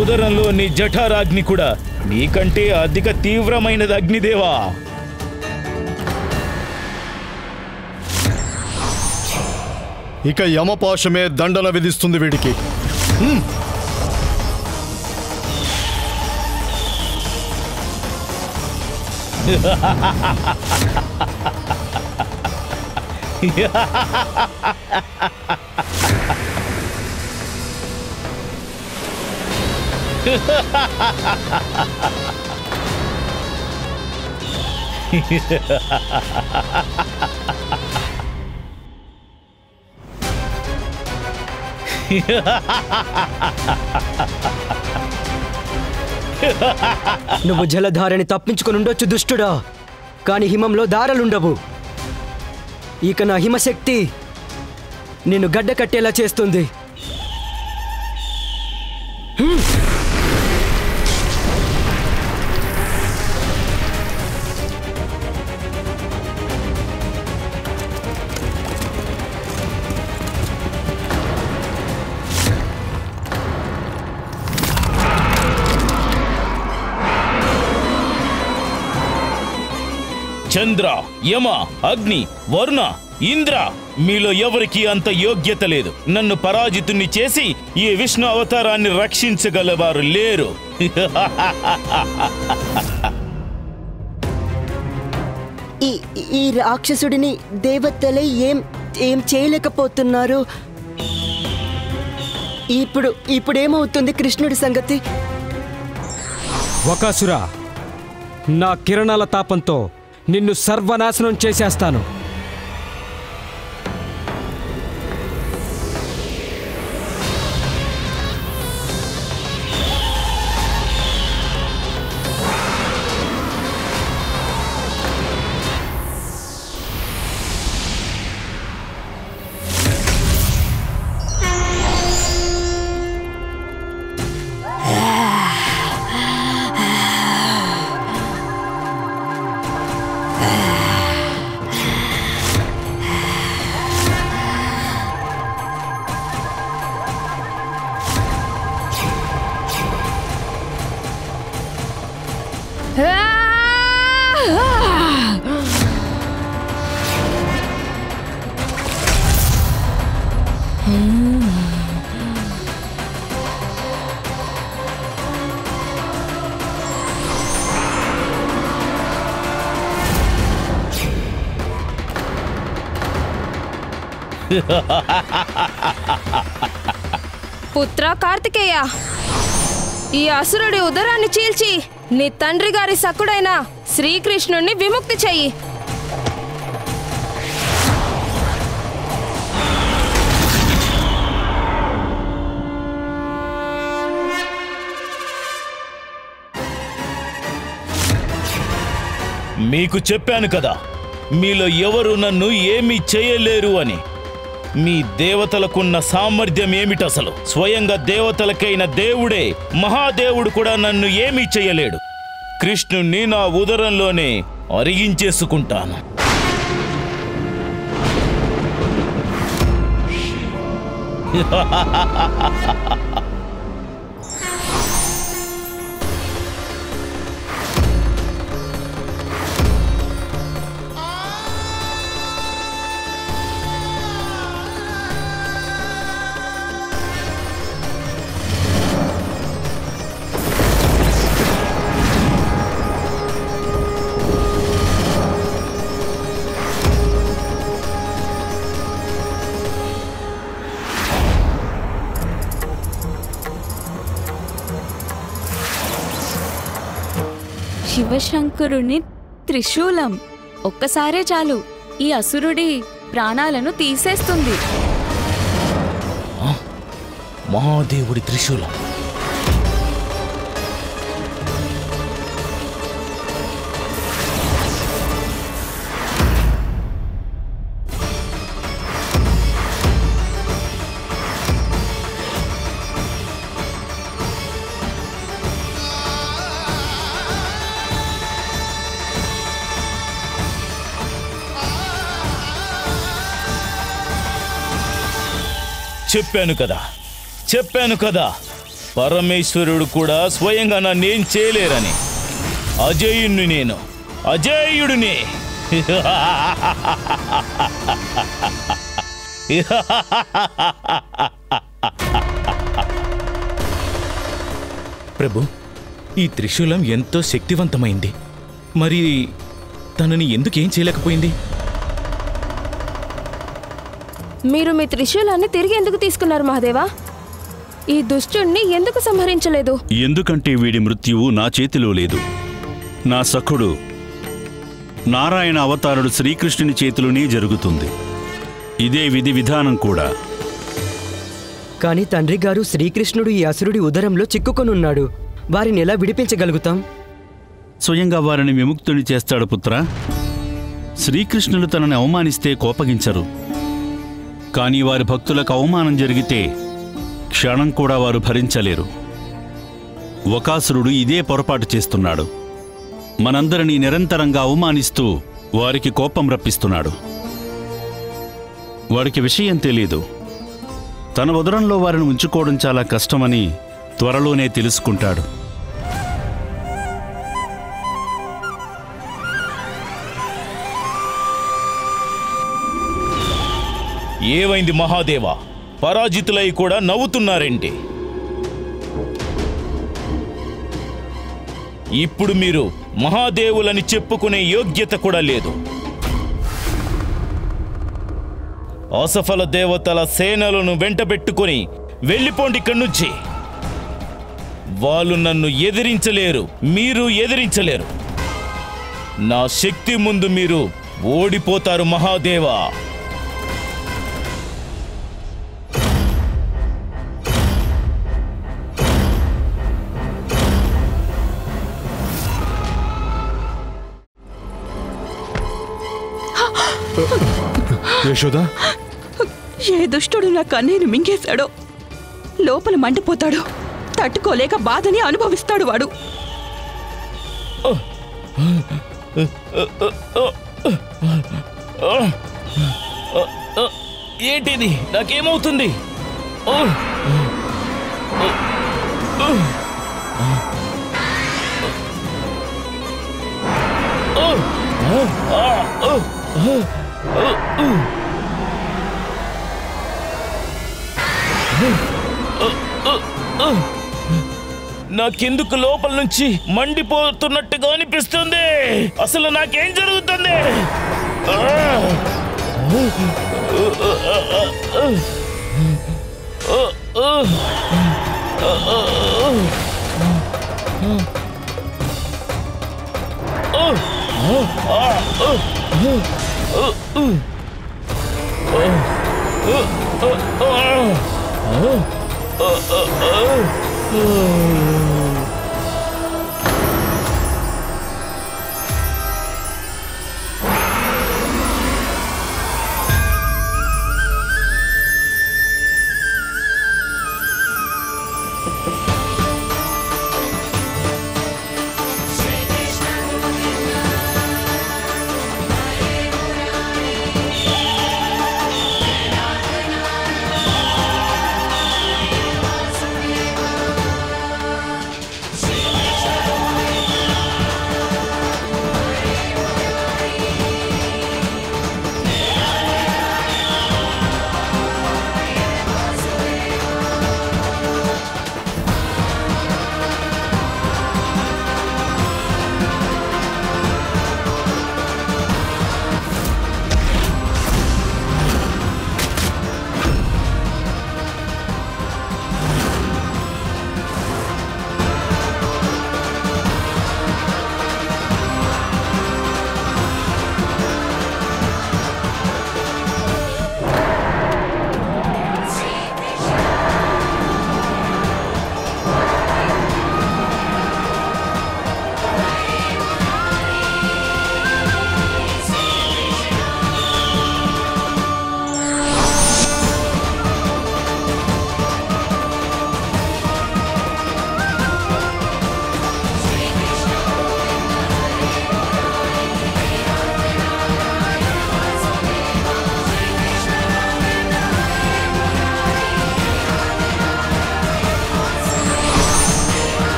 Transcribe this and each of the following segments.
ఉదరంలోని జఠరాగ్ని కూడా నీకంటే అధిక తీవ్రమైనది అగ్నిదేవా. ఇక యమపాశమే దండన విధిస్తుంది వీడికి. నువ్వు జలధారని తప్పించుకునుండొచ్చు దుష్టుడా, కాని హిమంలో దారలుండవు. ఇక నా హిమశక్తి నిన్ను గడ్డ కట్టేలా చేస్తుంది. చంద్ర, యమ, అగ్ని, వరుణ, ఇంద్ర, మీలో ఎవరికి అంత యోగ్యత లేదు. నన్ను పరాజితుణ్ణి చేసి ఈ విష్ణు అవతారాన్ని రక్షించగలవారు లేరు. ఈ రాక్షసుడిని దేవతలే ఏం చేయలేకపోతున్నారు. ఇప్పుడేమవుతుంది కృష్ణుడి సంగతి? వకాసురా, నా కిరణాల తాపంతో నిన్ను సర్వనాశనం చేసేస్తాను. పుత్ర కార్తికేయ, ఈ అసురుడి ఉదరాన్ని చీల్చి నీ తండ్రి గారి సకుడైన శ్రీకృష్ణుణ్ణి విముక్తి చెయ్యి. మీకు చెప్పాను కదా, మీలో ఎవరు నన్ను ఏమీ చేయలేరు అని. మీ దేవతలకున్న సామర్థ్యం ఏమిటసలు? స్వయంగా దేవతలకైన దేవుడే, మహాదేవుడు కూడా నన్ను ఏమీ చేయలేడు. కృష్ణుణ్ణి నా ఉదరంలోనే అరిగించేసుకుంటాను. శివశంకరుని త్రిశూలం ఒక్కసారే చాలు ఈ అసురుడి ప్రాణాలను తీసేస్తుంది. మహాదేవుడి త్రిశూలం. చెప్పాను కదా, పరమేశ్వరుడు కూడా స్వయంగా నన్నేం చేయలేరని. అజేయుణ్ణి నేను, అజేయుడిని. ప్రభు, ఈ త్రిశూలం ఎంతో శక్తివంతమైంది. మరి తనని ఎందుకేం చేయలేకపోయింది? మీరు మీ త్రిశూలాన్ని తిరిగి ఎందుకు తీసుకున్నారు మహాదేవా? ఈ దుష్టుణ్ణి ఎందుకు సంహరించలేదు? ఎందుకంటే వీడి మృత్యువు నా చేతిలో లేదు. నా సఖుడు నారాయణ అవతారుడు శ్రీకృష్ణుని చేతిలోనే జరుగుతుంది. ఇదే విధి విధానం కూడా. కానీ తండ్రి గారు, శ్రీకృష్ణుడు ఈ అసురుడి ఉదరంలో చిక్కుకొనున్నాడు. వారిని ఎలా విడిపించగలుగుతాం? స్వయంగా వారిని విముక్తుని చేస్తాడు పుత్ర. శ్రీకృష్ణులు తనని అవమానిస్తే కోపగించరు. కానీ వారి భక్తులకు అవమానం జరిగితే క్షణం కూడా వారు భరించలేరు. వకాసురుడు ఇదే పొరపాటు చేస్తున్నాడు. మనందరినీ నిరంతరంగా అవమానిస్తూ వారికి కోపం రప్పిస్తున్నాడు. వాడికి విషయం తెలీదు. తన ఉదరంలో వారిని ఉంచుకోవడం చాలా కష్టమని త్వరలోనే తెలుసుకుంటాడు. ఏమైంది మహాదేవా? పరాజితులై కూడా నవ్వుతున్నారేంటి? ఇప్పుడు మీరు మహాదేవులని చెప్పుకునే యోగ్యత కూడా లేదు. అసఫల దేవతల సేనలను వెంటబెట్టుకుని వెళ్ళిపోండి ఇక్కడి నుంచి. వాళ్ళు నన్ను ఎదిరించలేరు, మీరు ఎదిరించలేరు. నా శక్తి ముందు మీరు ఓడిపోతారు మహాదేవా. యశోదా, ఏ దుష్టుడు నా కన్నీరు మింగేశాడో. లోపల మండిపోతాడు. తట్టుకోలేక బాధని అనుభవిస్తాడు వాడు. ఏంటిది? నాకేమవుతుంది? నాకెందుకు లోపల నుంచి మండిపోతున్నట్టుగా అనిపిస్తుంది. అసలు నాకేం జరుగుతుంది?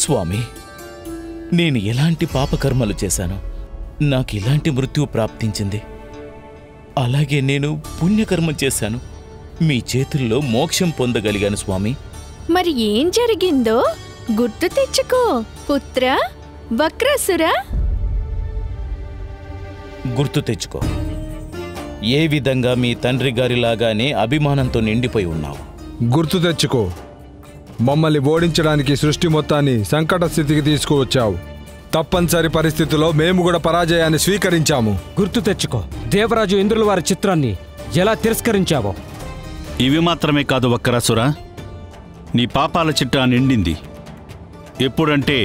స్వామి, నేను ఎలాంటి పాపకర్మలు చేశాను నాకు ఇలాంటి మృత్యువు ప్రాప్తించింది? అలాగే నేను పుణ్యకర్మ చేశాను, మీ చేతుల్లో మోక్షం పొందగలిగాను స్వామి. మరి ఏం జరిగిందో గుర్తు తెచ్చుకో పుత్ర వక్రాసుర. గుర్తు తెచ్చుకో. ఏ విధంగా మీ తండ్రి గారిలాగానే అభిమానంతో నిండిపోయి ఉన్నావు. గుర్తు తెచ్చుకో. మమ్మల్ని ఓడించడానికి సృష్టి మొత్తాన్ని సంకట స్థితికి తీసుకువచ్చావు. తప్పనిసరి పరిస్థితుల్లో మేము కూడా పరాజయాన్ని స్వీకరించాము. గుర్తు తెచ్చుకో, దేవరాజు ఇంద్రుల వారి చిత్రాన్ని ఎలా తిరస్కరించావో. ఇవి మాత్రమే కాదు వక్రాసురా, నీ పాపాల చిట్టా నిండింది. ఎప్పుడంటే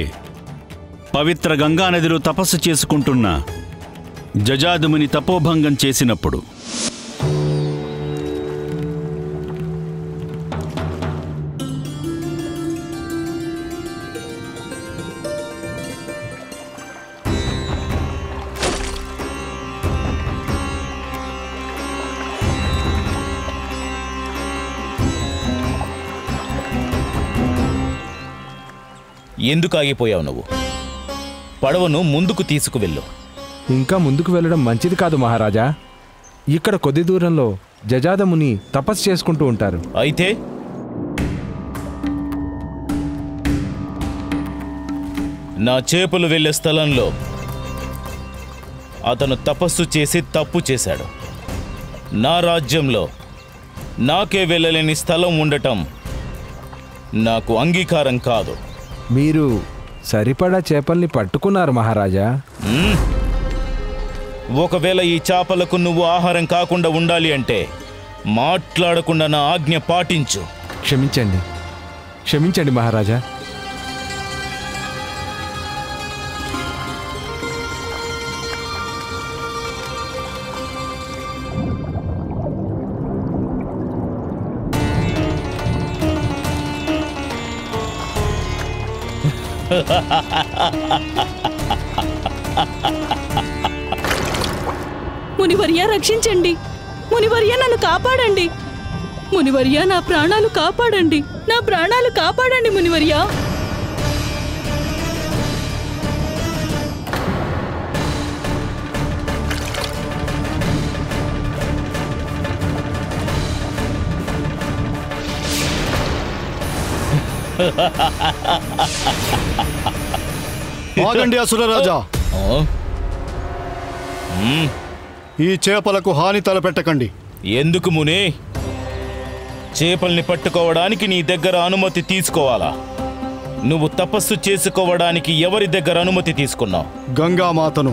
పవిత్ర గంగానదిలో తపస్సు చేసుకుంటున్న జజాదుముని తపోభంగం చేసినప్పుడు. ఎందుకు ఆగిపోయావు నువ్వు? పడవను ముందుకు తీసుకువెళ్ళు. ఇంకా ముందుకు వెళ్ళడం మంచిది కాదు మహారాజా. ఇక్కడ కొద్ది దూరంలో జజాదముని తపస్సు చేసుకుంటూ ఉంటారు. అయితే నా చేపలు వెళ్ళే స్థలంలో అతను తపస్సు చేసి తప్పు చేశాడు. నా రాజ్యంలో నాకే వెళ్ళలేని స్థలం ఉండటం నాకు అంగీకారం కాదు. మీరు సరిపడా చేపల్ని పట్టుకున్నారు మహారాజా. ఒకవేళ ఈ చేపలకు నువ్వు ఆహారం కాకుండా ఉండాలి అంటే మాట్లాడకుండా నా ఆజ్ఞ పాటించు. క్షమించండి, క్షమించండి మహారాజా. మునివర్య రక్షించండి, మునివర్య నన్ను కాపాడండి, మునివర్య నా ప్రాణాలు కాపాడండి, నా ప్రాణాలు కాపాడండి మునివర్య. ఆగండి అసురరాజా, ఈ చేపలకు హాని తలపెట్టకండి. ఎందుకు మునే? చేపల్ని పట్టుకోవడానికి నీ దగ్గర అనుమతి తీసుకోవాలా? నువ్వు తపస్సు చేసుకోవడానికి ఎవరి దగ్గర అనుమతి తీసుకున్నావు? గంగామాతను,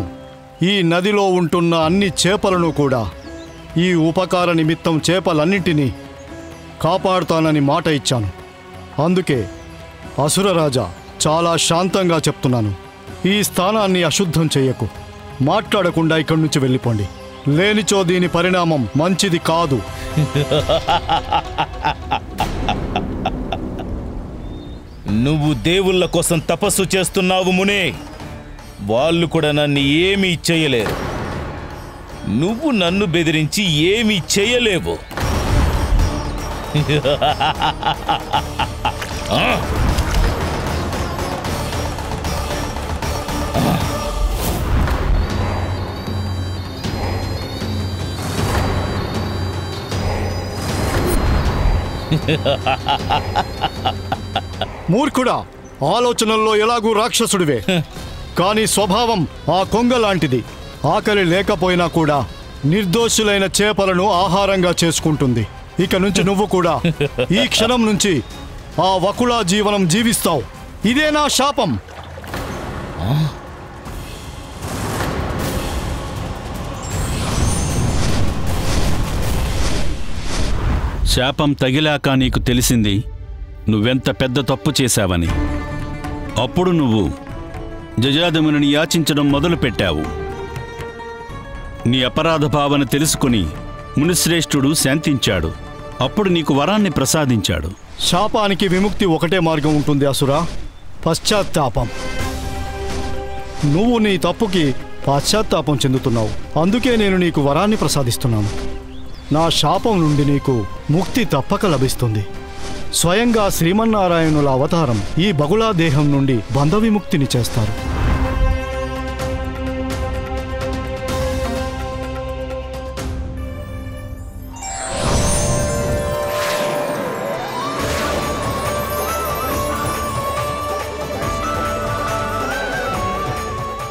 ఈ నదిలో ఉంటున్న అన్ని చేపలను కూడా, ఈ ఉపకార నిమిత్తం చేపలన్నింటినీ కాపాడుతానని మాట ఇచ్చాను. అందుకే అసురరాజా, చాలా శాంతంగా చెప్తున్నాను, ఈ స్థానాన్ని అశుద్ధం చెయ్యకు. మాట్లాడకుండా ఇక్కడి నుంచి వెళ్ళిపోండి. లేనిచో దీని పరిణామం మంచిది కాదు. నువ్వు దేవుళ్ళ కోసం తపస్సు చేస్తున్నావు మునే. వాళ్ళు కూడా నన్ను ఏమీ చేయలేరు. నువ్వు నన్ను బెదిరించి ఏమీ చేయలేవు. మూర్ఖుడా, ఆలోచనల్లో ఎలాగూ రాక్షసుడివే, కానీ స్వభావం ఆ కొంగ లాంటిది. ఆకలి లేకపోయినా కూడా నిర్దోషులైన చేపలను ఆహారంగా చేసుకుంటుంది. ఇక నుంచి నువ్వు కూడా ఈ క్షణం నుంచి ఆ వకుళా జీవనం జీవిస్తావు. ఇదే నా శాపం. శాపం తగిలాక నీకు తెలిసింది నువ్వెంత పెద్ద తప్పు చేశావని. అప్పుడు నువ్వు జజాదముని యాచించడం మొదలుపెట్టావు. నీ అపరాధ భావన తెలుసుకుని మునిశ్రేష్ఠుడు శాంతించాడు. అప్పుడు నీకు వరాన్ని ప్రసాదించాడు. శాపానికి విముక్తి ఒకటే మార్గం ఉంటుంది అసురా, పశ్చాత్తాపం. నువ్వు నీ తప్పుకి పశ్చాత్తాపం చెందుతున్నావు. అందుకే నేను నీకు వరాన్ని ప్రసాదిస్తున్నాను. నా శాపం నుండి నీకు ముక్తి తప్పక లభిస్తుంది. స్వయంగా శ్రీమన్నారాయణుల అవతారం ఈ బగుళా దేహం నుండి బంధ విముక్తిని చేస్తారు.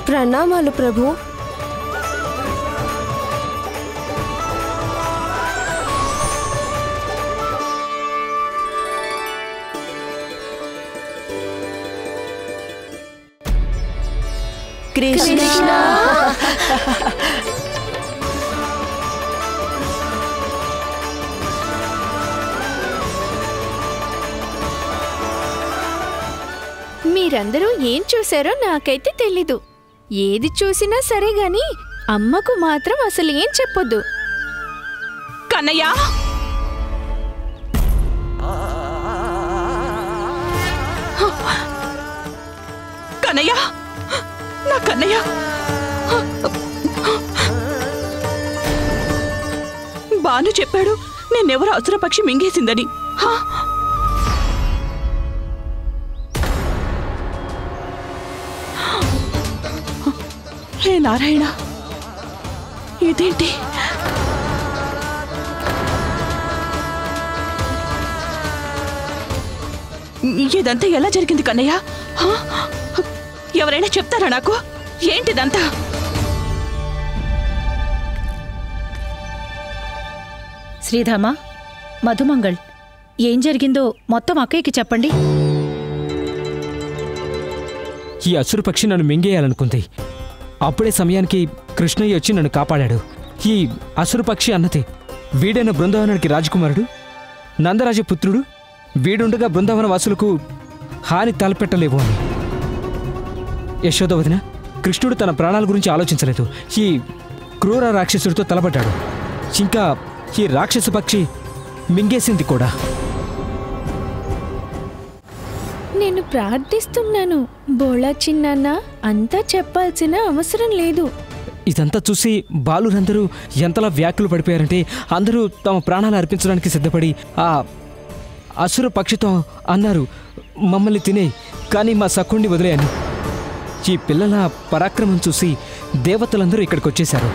ప్రణామాలు ప్రభు. కృష్ణ మీరందరూ ఏం చూశారో నాకైతే తెలీదు. ఏది చూసినా సరే గాని అమ్మకు మాత్రం అసలు ఏం చెప్పొద్దు. కన్నయ్య, కన్నయ్య, నా కన్నయ్య, బాను చెప్పాడు నేనెవరో అసురపక్షి మింగేసిందని. హే నారాయణ, ఇదేంటి? ఇదంతా ఎలా జరిగింది కన్నయ్య? ఎవరైనా చెప్తారా నాకు? ఏంటిదంతా? శ్రీధామ, మధుమంగళ్, ఏం జరిగిందో మొత్తం అక్కయ్యకి చెప్పండి. ఈ అసురపక్షి నన్ను మింగేయాలనుకుంది. అప్పుడే సమయానికి కృష్ణయ్య వచ్చి నన్ను కాపాడాడు. ఈ అసురపక్షి అన్నది వీడైన బృందావనానికి రాజకుమారుడు, నందరాజపుత్రుడు. వీడుండగా బృందావన వాసులకు హాని తలపెట్టలేవు అని. యశోద వదిన, కృష్ణుడు తన ప్రాణాల గురించి ఆలోచించలేదు. ఈ క్రూర రాక్షసుడితో తలపడ్డాడు. ఇంకా ఈ రాక్షస పక్షి మింగేసింది కూడా. నేను ప్రార్థిస్తున్నాను బోళా చిన్నాన్న, అంతా చెప్పాల్సిన అవసరం లేదు. ఇదంతా చూసి బాలురందరూ ఎంతలా వ్యాఖ్యలు పడిపోయారంటే అందరూ తమ ప్రాణాలు అర్పించడానికి సిద్ధపడి ఆ అసుర పక్షితో అన్నారు, మమ్మల్ని తినే కానీ మా సఖుణ్ణి వదిలేయని. ఈ పిల్లల పరాక్రమం చూసి దేవతలందరూ ఇక్కడికి వచ్చేశారు.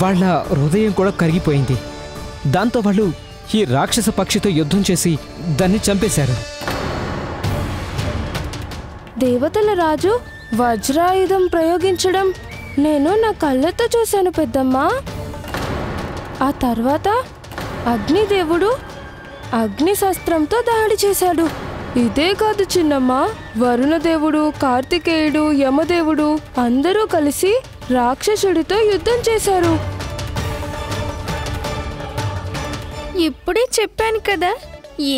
వాళ్ళ హృదయం కూడా కరిగిపోయింది. దాంతో వాళ్ళు ఈ రాక్షస పక్షితో యుద్ధం చేసి దాన్ని చంపేశారు. దేవతల రాజు వజ్రాయుధం ప్రయోగించడం నేను నా కళ్ళతో చూశాను పెద్దమ్మా. ఆ తర్వాత అగ్నిదేవుడు అగ్నిశస్త్రంతో దాడి చేశాడు. ఇదే కాదు చిన్నమ్మ, వరుణదేవుడు, కార్తికేయుడు, యమదేవుడు అందరూ కలిసి రాక్షసుడితో యుద్ధం చేశారు. ఇప్పుడే చెప్పాను కదా,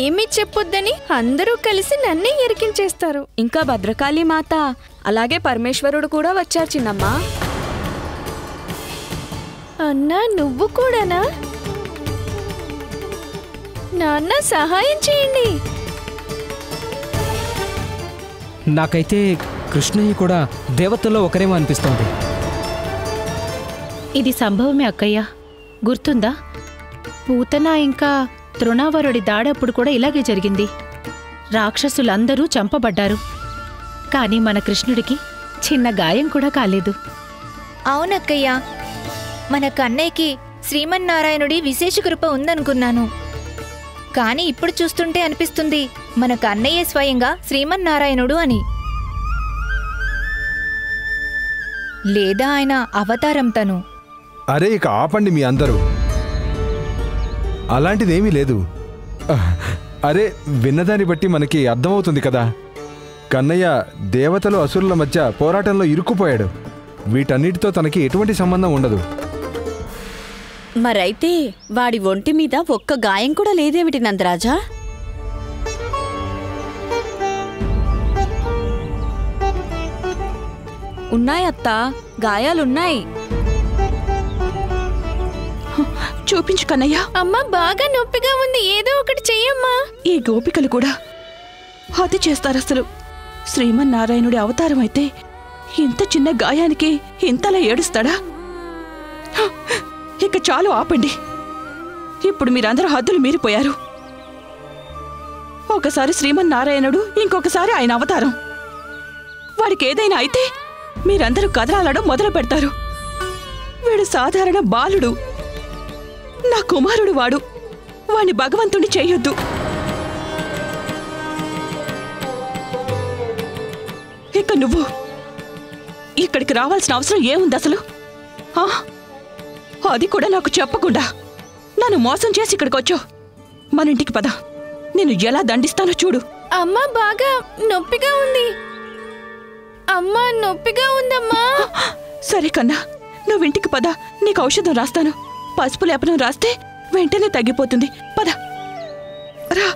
ఏమీ చెప్పొద్దని. అందరూ కలిసి నన్నే ఎరికించేస్తారు. ఇంకా భద్రకాళి మాత, అలాగే పరమేశ్వరుడు కూడా వచ్చారు చిన్నమ్మా. అన్నా, నువ్వు కూడానా? నాన్న, సహాయం చేయండి. నాకైతే కృష్ణయ్య కూడా దేవతల్లో ఒకరేమో అనిపిస్తోంది. ఇది సంభవమే అక్కయ్య. గుర్తుందా, పూతన ఇంకా తృణావరుడి దాడప్పుడు కూడా ఇలాగే జరిగింది. రాక్షసులందరూ చంపబడ్డారు. కానీ మన కృష్ణుడికి చిన్న గాయం కూడా కాలేదు. అవునక్కయ్య, మన కన్నయ్యకి శ్రీమన్నారాయణుడి విశేష కృప ఉందనుకున్నాను. కానీ ఇప్పుడు చూస్తుంటే అనిపిస్తుంది మన కన్నయ్య స్వయంగా శ్రీమన్నారాయణుడు అని. లేదా ఆయన అవతారం తను. అరే, ఇక ఆపండి మీ అందరూ. అలాంటిదేమీ లేదు. అరే, విన్నదాన్ని బట్టి మనకి అర్థమవుతుంది కదా. కన్నయ్య దేవతలు అసురుల మధ్య పోరాటంలో ఇరుక్కుపోయాడు. వీటన్నిటితో తనకి ఎటువంటి సంబంధం ఉండదు. మరైతే వాడి ఒంటి మీద ఒక్క గాయం కూడా లేదేమిటి నందరాజా? ఉన్నాయత్తా, గాయాలున్నాయి. చూపించు కన్నయ్య. అమ్మా, బాగా నొప్పిగా ఉంది, ఏదో ఒకటి చెయ్యమ్మా. ఈ గోపికలు కూడా అతి చేస్తారు. అసలు శ్రీమన్నారాయణుడి అవతారం అయితే ఇంత చిన్న గాయానికి ఇంతలా ఏడుస్తాడా? ఇక చాలు, ఆపండి. ఇప్పుడు మీరందరూ హద్దులు మీరిపోయారు. ఒక ఒకసారి శ్రీమన్నారాయణుడు, ఇంకొకసారి ఆయన అవతారం. వాడికి ఏదైనా అయితే మీరందరూ కదలాడడం మొదలు పెడతారు. వీడు సాధారణ బాలుడు, నా కుమారుడు వాడు. వాణ్ణి భగవంతుని చేయొద్దు. ఇక నువ్వు ఇక్కడికి రావాల్సిన అవసరం ఏముంది అసలు? అది కూడా నాకు చెప్పకుండా నన్ను మోసం చేసి ఇక్కడికి వచ్చావు. మన ఇంటికి పద, నేను ఎలా దండిస్తానో చూడు. అమ్మ బాగా నొప్పిగా ఉంది. అమ్మా నొప్పిగా ఉందమ్మా. సరే కన్నా, నువ్వు ఇంటికి పద, నీకు ఔషధం రాస్తాను. పసుపు లేపనం రాస్తే వెంటనే తగ్గిపోతుంది. పద రా.